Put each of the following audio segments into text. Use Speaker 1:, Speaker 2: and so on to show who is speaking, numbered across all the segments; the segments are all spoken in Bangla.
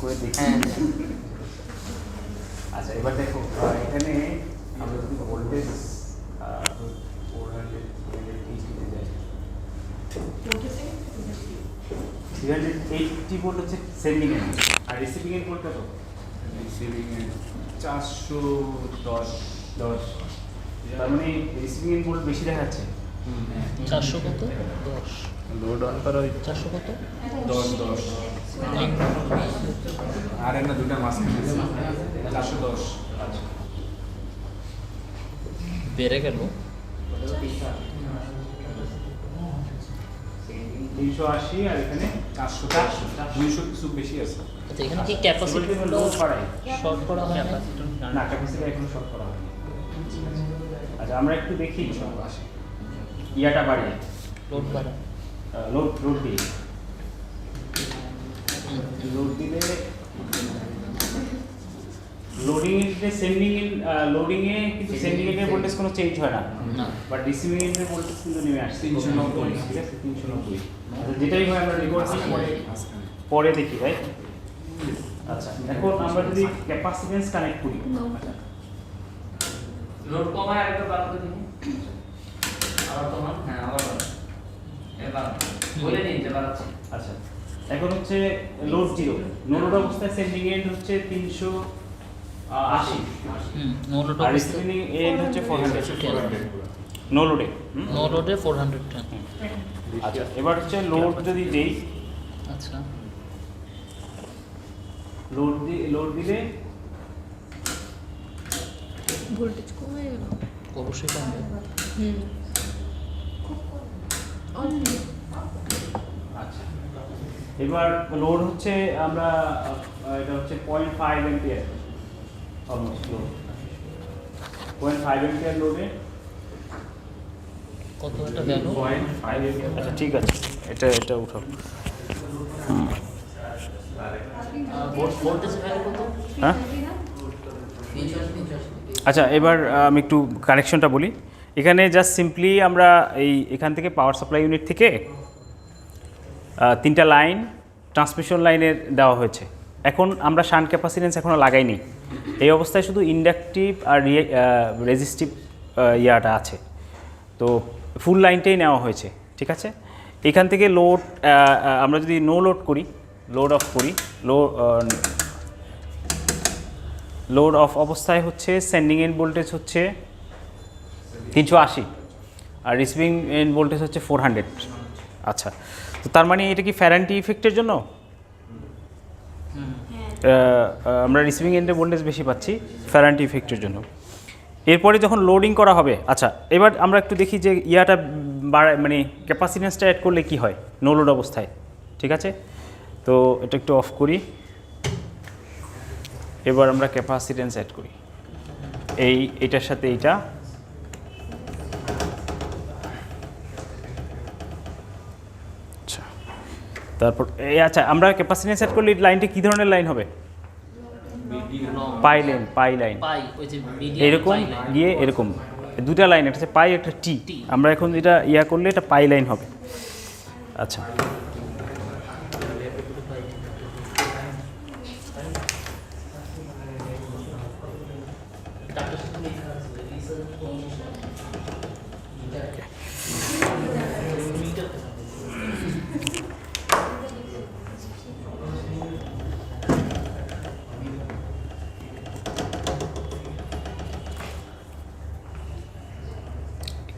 Speaker 1: করে দেখি। আচ্ছা এবার দেখো এখানে আমরা যদি ভোল্টেজ 380 ভোল্ট হচ্ছে সেন্ডিং এন্ড, আর রিসিভিং এন্ড ভোল্ট কত? Receiving end 410। তার মানে রিসিভিং এন্ড ভোল্ট বেশি দেখাচ্ছে।
Speaker 2: 400 কত? 10
Speaker 1: লোড অন করা
Speaker 2: 400 কত?
Speaker 3: 10 আর একটা দুটা মাঝখানে আছে 410।
Speaker 1: আচ্ছা
Speaker 2: বেড়ে গেল
Speaker 1: 380 আর এখানে
Speaker 3: 400 200 কিছু বেশি আছে।
Speaker 2: আচ্ছা এখানে কি ক্যাপাসিটি
Speaker 1: লোড বাড়াই
Speaker 2: শর্ট করা হয় না?
Speaker 1: না, ক্যাপাসিটি এখনো শর্ট করা হয়নি। আচ্ছা আমরা একটু দেখি ইয়াটা বাড়িয়ে
Speaker 2: লোড বাড়া
Speaker 1: লোড দিই, লোড দিলে লোডিং এর সেন্ডিং এর লোডিং এ কিন্তু সেন্ডিং এর ভোল্টেজ কোনো চেঞ্জ হয় না,
Speaker 2: না
Speaker 1: বাট রিসিভিং এর ভোল্টেজ কিন্তু নেমে আসছে
Speaker 3: 390,
Speaker 1: ঠিক আছে 390। আচ্ছা যেটাই হয় আমরা রেকর্ড পরে দেখি, রাইট? আচ্ছা এখন আমরা যদি ক্যাপাসিট্যান্স কানেক্ট করি,
Speaker 4: লোড কমায় আরেকটা বাড়াতে দিন। আবার কমান, হ্যাঁ আবার বাড়ান। এবার বলে নিন যে বাড়াচ্ছি।
Speaker 1: আচ্ছা এখন হচ্ছে লোড 0, নো লোড অবস্থায় সেন্ডিং এন্ড হচ্ছে 380
Speaker 2: নো লোড
Speaker 1: আর রিসিভিং এন্ড হচ্ছে 400 নো লোডে।
Speaker 2: নো লোডে 410।
Speaker 1: আচ্ছা এবার হচ্ছে লোড যদি দেই,
Speaker 2: আচ্ছা
Speaker 1: লোড দিলে
Speaker 5: ভোল্টেজ কমে গেল।
Speaker 2: অবশ্যই কমবে।
Speaker 1: আচ্ছা এবার লোড হচ্ছে আমরা এটা হচ্ছে 0.5 অ্যাম্পিয়ার অলমোস্ট লোড 0.5 অ্যাম্পিয়ার লোডে
Speaker 2: কত একটা ভ্যালু?
Speaker 1: 0.5 অ্যাম্পিয়ার। আচ্ছা ঠিক আছে, এটা উঠাও।
Speaker 2: ভোল্টেজ ভ্যালু কত?
Speaker 1: হ্যাঁ
Speaker 4: 380
Speaker 1: আচ্ছা এবার আমি একটু কানেকশনটা বলি। এখানে জাস্ট সিম্পলি আমরা এখান থেকে পাওয়ার সাপ্লাই ইউনিট থেকে 3টা লাইন ট্রান্সমিশন লাইনের দেওয়া হয়েছে। এখন আমরা শান্ট ক্যাপাসিটেন্স এখনও লাগাইনি, এই অবস্থায় শুধু ইন্ডাকটিভ আর রেজিস্টিভ ইয়াটা আছে, তো ফুল লাইনটাই নেওয়া হয়েছে, ঠিক আছে? এখান থেকে লোড আমরা যদি নো লোড করি, লোড অফ করি, লোড অফ অবস্থায় হচ্ছে সেন্ডিং এন্ড ভোল্টেজ হচ্ছে 380 আর রিসিভিং এন্ড ভোল্টেজ হচ্ছে 400। আচ্ছা তো তার মানে এটা কি ফ্যারান্টি ইফেক্টের জন্য আমরা রিসিভিং এন্ডে ভোল্টেজ বেশি পাচ্ছি ফ্যারান্টি ইফেক্টের জন্য। এরপরে যখন লোডিং করা হবে, আচ্ছা এবার আমরা একটু দেখি যে ইয়াটা মানে ক্যাপাসিটেন্সটা অ্যাড করলে কি হয় নো লোড অবস্থায়, ঠিক আছে? তো এটা একটু অফ করি, এবার আমরা ক্যাপাসিটেন্স অ্যাড করি এইটার সাথে এইটা। আচ্ছা তারপর আচ্ছা আমরা ক্যাপাসিটেন্স অ্যাড করলে লাইনটা কী ধরনের লাইন হবে? পাই লাইন
Speaker 2: পাই ওই যে
Speaker 1: এরকম গিয়ে এরকম দুটা লাইন, একটা হচ্ছে পাই একটা টি। আমরা এখন এটা ইয়া করলে এটা পাই লাইন হবে। আচ্ছা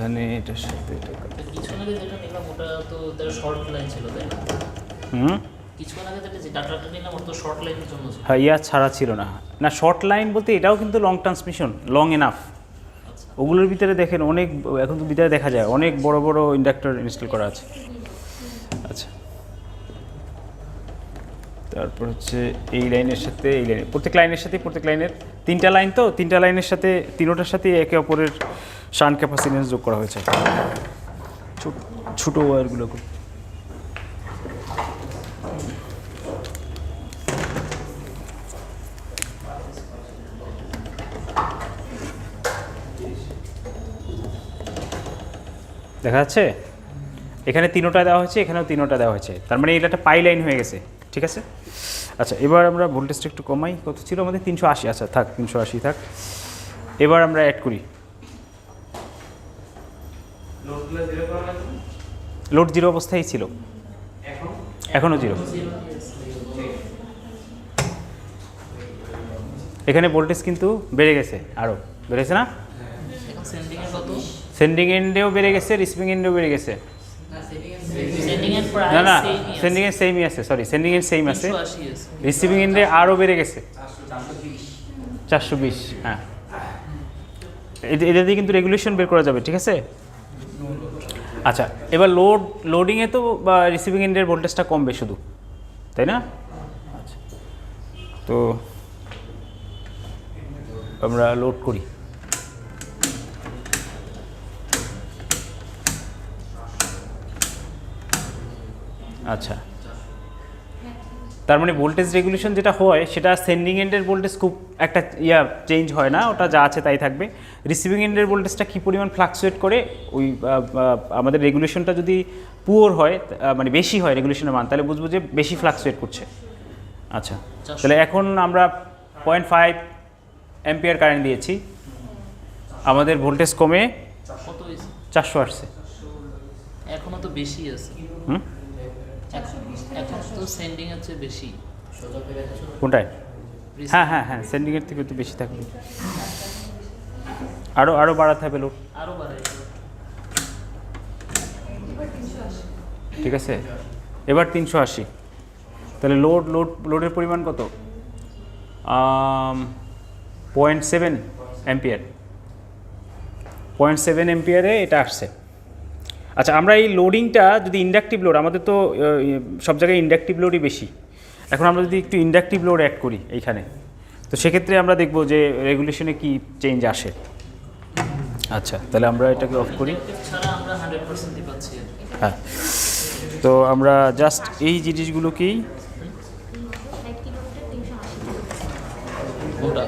Speaker 1: এখানে এটার সাথে
Speaker 2: কিছুক্ষণ আগে যেটা নিলাম ওটা তো তার শর্ট লাইন ছিল, তাই না? কিছুক্ষণ আগে যে ডাটাটা নিলাম ওটা তো শর্ট লাইনের জন্য ছিল।
Speaker 1: হ্যাঁ ইয়া ছাড়া ছিল না, না শর্ট লাইন বলতে এটাও কিন্তু লং ট্রান্সমিশন, লং এনাফ। ওগুলোর ভিতরে দেখেন অনেক, এখন তো ভিতরে দেখা যায় অনেক বড় বড় ইন্ডাক্টর ইনস্টল করা আছে। আচ্ছা তারপর হচ্ছে এই লাইনের সাথে এই লাইনের প্রত্যেক লাইনের 3টা লাইন, তো 3টা লাইনের সাথে তিনোটার সাথে একে অপরের শান্ট ক্যাপাসিটেন্স যোগ করা হয়েছে ছোটো ওয়্যারগুলোকে। দেখা যাচ্ছে এখানে 3টা দেওয়া হয়েছে, এখানেও 3টা দেওয়া হয়েছে, তার মানে এটা একটা পাই লাইন হয়ে গেছে, ঠিক আছে? আচ্ছা, এবার আমরা ভোল্টেজটা একটু কমাই। কত ছিল আমাদের? 380। আচ্ছা থাক, 380 থাক। এবার আমরা অ্যাড করি।
Speaker 4: লোডগুলো জিরো করা লাগবে।
Speaker 1: লোড 0 অবস্থায় ছিল, এখনও 0। এখানে ভোল্টেজ কিন্তু বেড়ে গেছে, আরও বেড়েছে না?
Speaker 2: এখন সেন্ডিং এর কত?
Speaker 1: সেন্ডিং এন্ডেও বেড়ে গেছে, রিসিভিং এন্ডেও বেড়ে গেছে।
Speaker 2: সেন্ডিং এর প্রাইস
Speaker 1: না না,
Speaker 2: সেমই
Speaker 1: সেন্ডিং এর সেমই আছে, সরি, সেন্ডিং এর সেম আছে,
Speaker 2: 380 আছে।
Speaker 1: রিসিভিং এন্ডে আরও বেড়ে গেছে 420। হ্যাঁ, এটা দিয়ে কিন্তু রেগুলেশন বের করা যাবে, ঠিক আছে? আচ্ছা, এবার লোডিংয়ে তো বা রিসিভিং এন্ডের ভোল্টেজটা কমবে শুধু, তাই না? আচ্ছা, তো আমরা লোড করি। আচ্ছা, তার মানে ভোল্টেজ রেগুলেশন যেটা হয় সেটা সেন্ডিং এন্ডের ভোল্টেজ খুব একটা চেঞ্জ হয় না, ওটা যা আছে তাই থাকবে। রিসিভিং এন্ডের ভোল্টেজটা কী পরিমাণ ফ্লাকচুয়েট করে, ওই আমাদের রেগুলেশনটা যদি পুয়ার হয়, মানে বেশি হয় রেগুলেশনের মান, তাহলে বুঝবো যে বেশি ফ্লাকচুয়েট করছে। আচ্ছা, তাহলে এখন আমরা 0.5 অ্যাম্পিয়ার কারেন্ট দিয়েছি, আমাদের ভোল্টেজ কমে
Speaker 2: কত হয়েছে?
Speaker 1: 400 আসছে।
Speaker 2: এখনো তো বেশি আছে।
Speaker 1: হুম,
Speaker 2: এখন তো সেন্ডিং এর চেয়ে বেশি।
Speaker 1: কোনটায়? হ্যাঁ হ্যাঁ হ্যাঁ, সেন্ডিংয়ের থেকে তো বেশি থাকবে, আরও বাড়াতে হবে লোড,
Speaker 2: আরো বাড়াই।
Speaker 1: ঠিক আছে? এবার 380। তাহলে লোডের পরিমাণ কত? 0.7 অ্যাম্পিয়ার। 0.7 অ্যাম্পিয়ারে এটা আসছে। আচ্ছা, আমরা এই লোডিংটা যদি ইন্ডাকটিভ লোড, আমাদের তো সব জায়গায় ইন্ডাকটিভ লোডই বেশি, এখন আমরা যদি একটু ইন্ডাকটিভ লোড অ্যাড করি এইখানে, তো সেক্ষেত্রে আমরা দেখব যে রেগুলেশনে কি চেঞ্জ আসে। আচ্ছা, তাহলে আমরা এটাকে অফ করি।
Speaker 2: ছাড়া আমরা 100% পাচ্ছি।
Speaker 1: হ্যাঁ, তো আমরা জাস্ট এই জিনিসগুলোকেই
Speaker 2: ওটা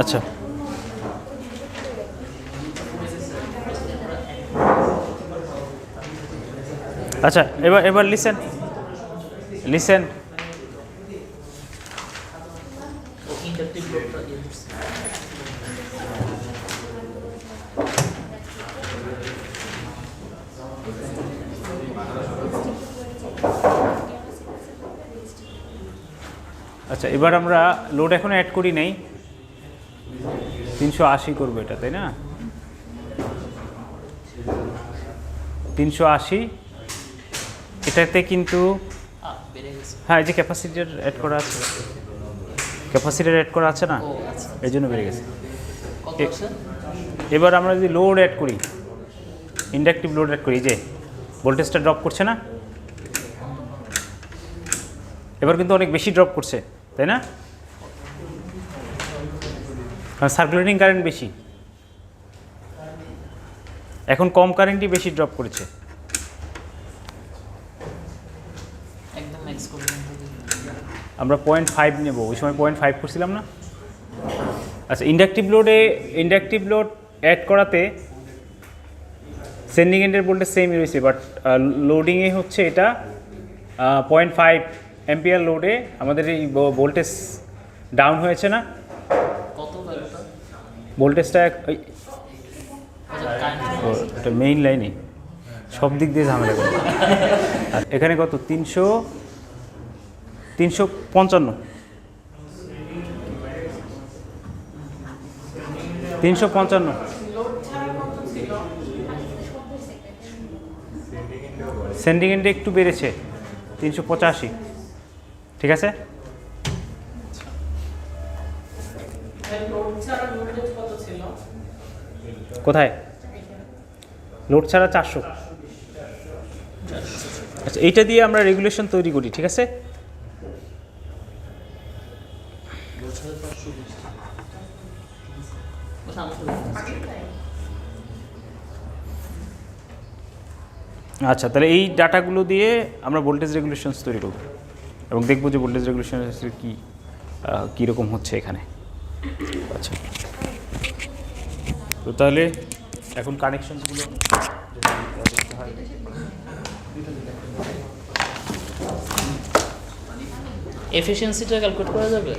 Speaker 1: আচ্ছা, আচ্ছা, এবার লিসেন।
Speaker 2: ইন্ডাকটিভ লোডটা ইয়ে করছে।
Speaker 1: আচ্ছা, এবার আমরা লোড এখন অ্যাড করি নাই, 380 করবো এটা, তাই না? 380 এটাতে কিন্তু
Speaker 2: বেড়ে গেছে।
Speaker 1: হ্যাঁ, এই যে ক্যাপাসিটার অ্যাড করা আছে, না,
Speaker 2: ও আচ্ছা,
Speaker 1: এই জন্য বেড়ে গেছে।
Speaker 2: কত আছে?
Speaker 1: এবার আমরা যদি লোড অ্যাড করি, ইন্ডাকটিভ লোড অ্যাড করি, যে ভোল্টেজটা ড্রপ করছে না, এবার কিন্তু অনেক বেশি ড্রপ করছে, তাই না? কারণ সার্কুলেটিং কারেন্ট বেশি, এখন কম কারেন্টই বেশি ড্রপ করেছে।
Speaker 2: একদম ম্যাক্স করে
Speaker 1: আমরা 0.5 নেব, ওই সময় 0.5 করছিলাম না? আচ্ছা, ইন্ডাকটিভ লোড অ্যাড করাতে সেন্ডিং এন্ডের ভোল্টেজ সেমই রয়েছে, বাট লোডিংয়ে হচ্ছে এটা 0.5 অ্যাম্পিয়ার লোডে আমাদের এই ভোল্টেজ ডাউন হয়েছে না?
Speaker 2: কত লাগবে?
Speaker 1: ভোল্টেজটা
Speaker 2: আচ্ছা, কারেন্ট
Speaker 1: এটা মেইন লাইনে সব দিক দিয়ে ঝামেলা করে। আর এখানে কত? 355। 355। সেন্ডিং এন্ডে একটু বেড়েছে, 385, ঠিক আছে?
Speaker 4: লোড ছাড়া ভোল্টেজ কত ছিল?
Speaker 1: কোথায়? লোড ছাড়া 400। আচ্ছা, এইটা দিয়ে আমরা রেগুলেশন তৈরি করি, ঠিক আছে? আচ্ছা, তাহলে এই ডাটাগুলো দিয়ে আমরা ভোল্টেজ রেগুলেশনস তৈরি করব এবং দেখবো যে ভোল্টেজ রেগুলেশন কি কীরকম হচ্ছে এখানে। আচ্ছা, তো তাহলে এখন কানেকশনসগুলো
Speaker 2: এফিসিয়েন্সিটা ক্যালকুলেট করা যাবে?